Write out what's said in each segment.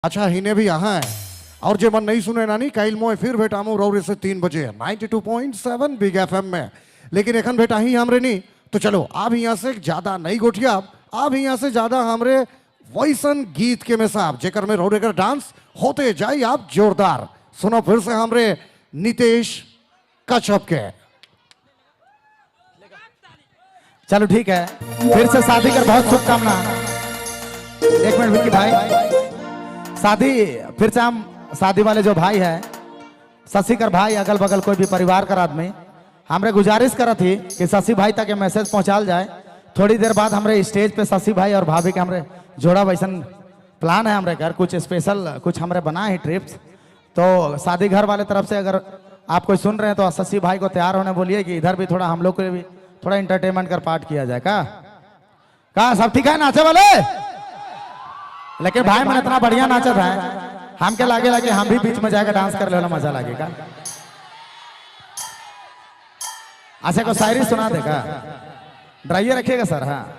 अच्छा हिने भी यहाँ है और जे मन नहीं सुने नानी काइल मोए फिर भेटामो रौरे से 3 बजे 92.7 बिग एफएम में। लेकिन एखन भेटा ही हमरे नहीं तो चलो अब यहाँ से ज्यादा नहीं गोठिया अब यहाँ से ज्यादा हमरे वैसन गीत के में साहब जेकर में रौरे कर डांस होते जाए आप जोरदार सुनो फिर से हमरे नितेश कच्छप के। चलो ठीक है फिर से शादी कर बहुत शुभकामना। एक मिनट विक्की भाई शादी फिर से हम शादी वाले जो भाई है शशिकर भाई अगल बगल कोई भी परिवार का आदमी हमरे गुजारिश करा थी कि शशि भाई तक ये मैसेज पहुंचाल जाए। थोड़ी देर बाद हमरे स्टेज पे शशि भाई और भाभी के हमरे जोड़ा वैसन प्लान है हमरे घर कुछ स्पेशल कुछ हमरे बना है ट्रिप्स। तो शादी घर वाले तरफ से अगर आप कोई सुन रहे हैं तो शशि भाई को तैयार होने बोलिए कि इधर भी थोड़ा हम लोग को भी थोड़ा इंटरटेनमेंट कर पार्ट किया जाए। का सब ठीक है नाचे वाले? लेकिन भाई मैंने इतना बढ़िया नाचा था हम के लागे लागे हम भी बीच में जाकर डांस कर ले मजा लगेगा। अच्छा को शायरी सुना देगा ड्राइए रखिएगा सर। हाँ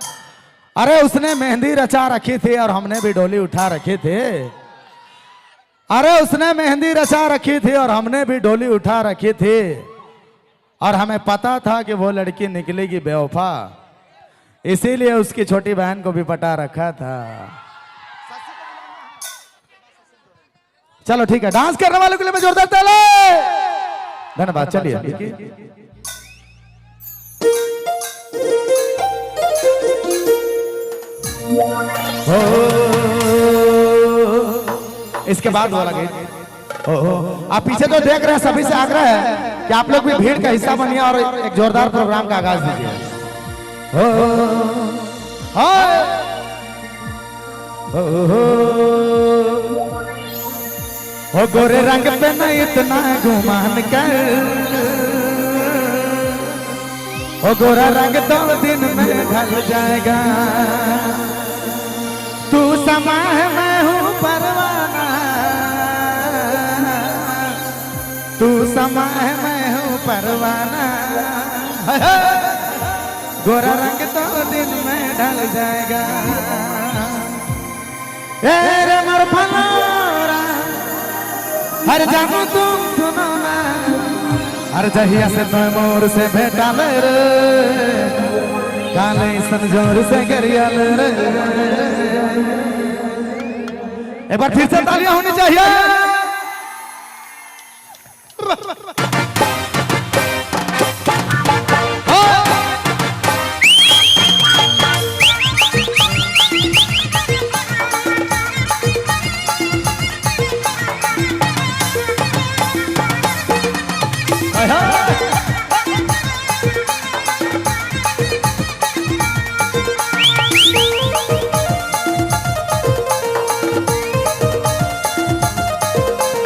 अरे उसने मेहंदी रचा रखी थी और हमने भी डोली उठा रखी थी। अरे उसने मेहंदी रचा रखी थी और हमने भी डोली उठा रखी थी और हमें पता था कि वो लड़की निकलेगी बेवफा इसीलिए उसकी छोटी बहन को भी पटा रखा था। चलो ठीक है डांस करने वालों के लिए मैं जोरदार ताली। धन्यवाद चलिए इसके बाद वाला गीत आप पीछे तो देख रहे हैं सभी से आग्रह है कि आप लोग भी भीड़ का हिस्सा बनिए और एक जोरदार प्रोग्राम का आगाज दीजिए। हो गोरे रंग पे न इतना गुमान कर हो गोरा रंग 2 दिन में ढल जाएगा। तू समा है मैं हूँ परवाना तू समा है मैं हूँ परवाना गोरा रंग 2 दिन में ढल जाएगा। रे मोर फलोरा हर जानू तुम सुनो ना हर जहिया से तो मोर से भेटा मेरे काले संजोर से गरिया रे। एक बार फिर से तालियां होनी चाहिए।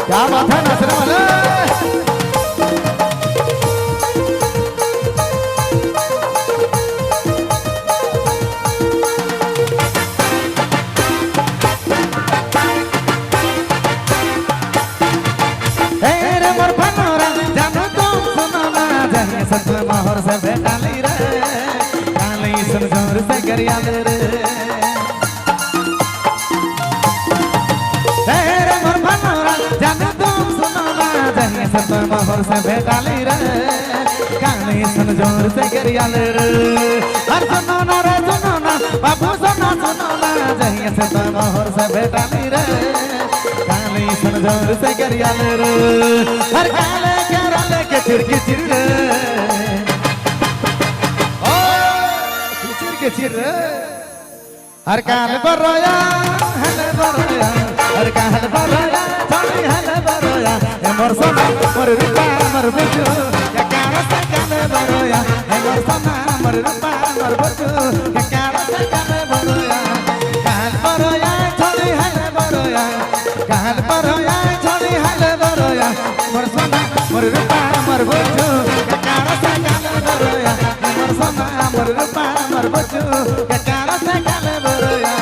क्या बात है नाचने वाले? सच में माहौर से भेटाली रे काली संजोर से गरिया रे तेरे मोर भनोरा जाने तुम सुनो ना जहिया सच में माहौर से भेटाली रे काली संजोर से गरिया रे। हर सुनो ना रे सुनो ना बाबू सुनो सुनो ना जहिया सच में माहौर से भेटाली रे काली संजोर से गरिया रे। हर काले केरले के चिड़की चिड़ चिर हर काल बरोया हले बरोया हर काल बरोया थोड़ी हले बरोया ए मोर सोना मोर रूपा मोर बचू के काल से काल बरोया ए मोर सोना मोर रूपा मोर बचू के काल से काल बरोया काल बरोया थोड़ी हले बरोया काल बरोया थोड़ी हले बरोया मोर सोना मोर रूपा मोर बचू के काल से काल बरोया ए मोर सोना मोर रूपा मोर बचू के काल से काल बरोया।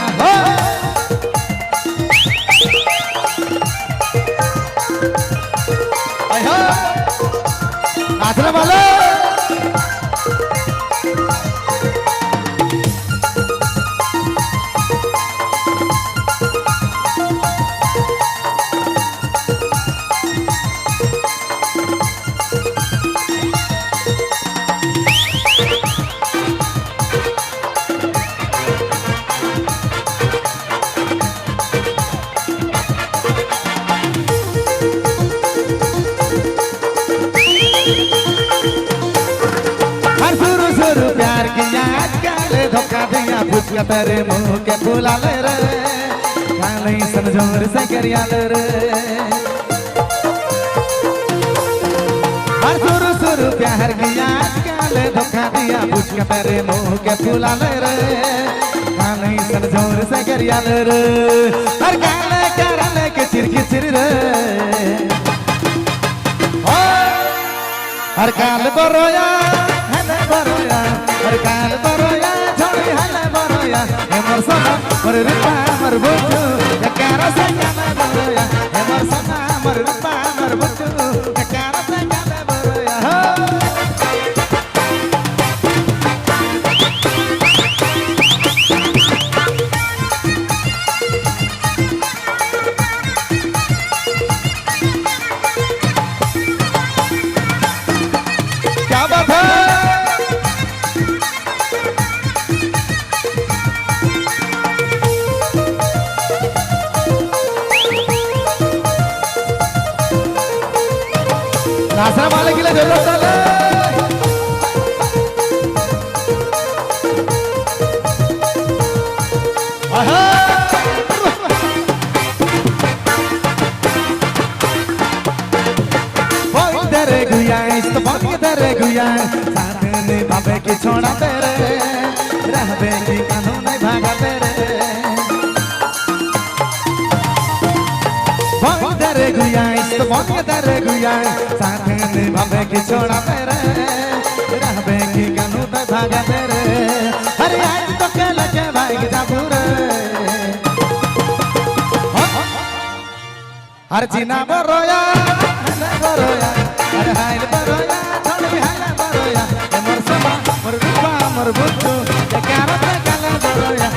नाचने वाले गाले धोखा दिया पूछ के तेरे मुंह के फूला ले रे गाले समझोर से करिया ले रे हर सुरु सुरु प्यार किया गाले धोखा दिया पूछ के तेरे मुंह के फूला ले रे गाले समझोर से करिया ले रे हर गाले करले के चिर रे हर काल बरोया हले बरोया हर काल बरोया छोड़ी हले बरोया हे मोर सोना मोर रूपा मोर बुचू एकारा से काले बरोया हे मोर सोना मोर रूपा मोर बुचू एकारा से काले बरोया क्या बात है नाचने वाले के लिए जरूरत है तेरे गुया इस तो बात के तेरे गुया साथ में बाबे की छोड़ा तेरे रहबे की कानून नहीं भागा तेरे बहुत तेरे गुया इस तो बात के तेरे गुया साथ में बाबे की छोड़ा तेरे रहबे की कानून नहीं भागा तेरे अरे आज तो कल के भाई जा पूरे हर चीना बरोया बरोया हर हाइल बरोया थोड़ी हाइल बरोया मोर समा मोर रूपा मोर बुद्धू के कारण काला बरोया